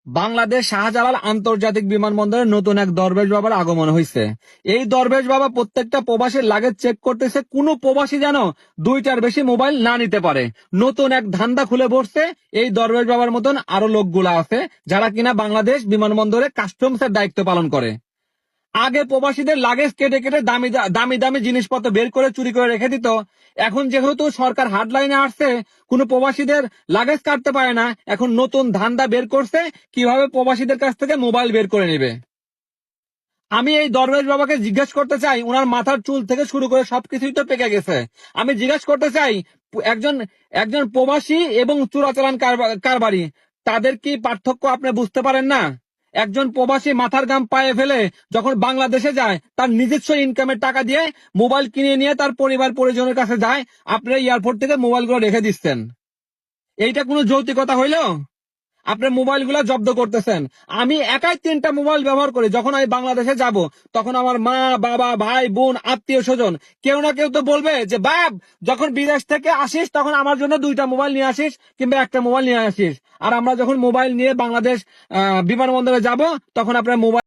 বাংলাদেশ শাহজালাল আন্তর্জাতিক বিমানবন্দরে নতুন এক দরবেশ বাবার আগমন হয়েছে। এই দরবেশ বাবা প্রত্যেকটা প্রবাসীর লাগেজ চেক করতেছে, কোনো প্রবাসী যেন দুইটার বেশি মোবাইল না নিতে পারে। নতুন এক ধান্দা খুলে বসছে। এই দরবেশ বাবার মতন আরো লোকগুলা আছে যারা কিনা বাংলাদেশ বিমানবন্দরে কাস্টমসের দায়িত্ব পালন করে। আগে প্রবাসীদের লাগেজ কেটে কেটে দামি দামি দামি জিনিসপত্র বের করে চুরি করে রেখে দিত। এখন যেহেতু সরকার হার্ডলাইনে আসছে, কোনো প্রবাসীদের লাগেজ কাটতে পারে না। এখন নতুন ধান্দা বের করছে কিভাবে প্রবাসীদের কাছ থেকে মোবাইল বের করে নেবে। আমি এই দরবেশ বাবাকে জিজ্ঞেস করতে চাই, উনার মাথার চুল থেকে শুরু করে সবকিছুই তো পেকে গেছে। আমি জিজ্ঞেস করতে চাই, একজন একজন প্রবাসী এবং চোরাচালান কারবারি, তাদের কি পার্থক্য আপনি বুঝতে পারেন না? একজন প্রবাসী মাথার ঘাম পায়ে ফেলে যখন বাংলাদেশে যায়, তার নিজস্ব ইনকামের টাকা দিয়ে মোবাইল কিনে নিয়ে তার পরিবার পরিজনের কাছে যায়, আপনি এয়ারপোর্ট থেকে মোবাইলগুলো রেখে দিচ্ছেন। এইটা কোনো যৌক্তিকতা হইল? আপনার মোবাইল গুলা জব্দ করতেছেন। আমি একাই 3টা মোবাইল ব্যবহার করি। যখন আমি বাংলাদেশে যাব, তখন আমার মা বাবা ভাই বোন আত্মীয় স্বজন কেউ না কেউ তো বলবে যে বাপ, যখন বিদেশ থেকে আসিস তখন আমার জন্য 2টা মোবাইল নিয়ে আসিস কিংবা একটা মোবাইল নিয়ে আসিস। আর আমরা যখন মোবাইল নিয়ে বাংলাদেশ বিমানবন্দরে যাব, তখন আপনার মোবাইল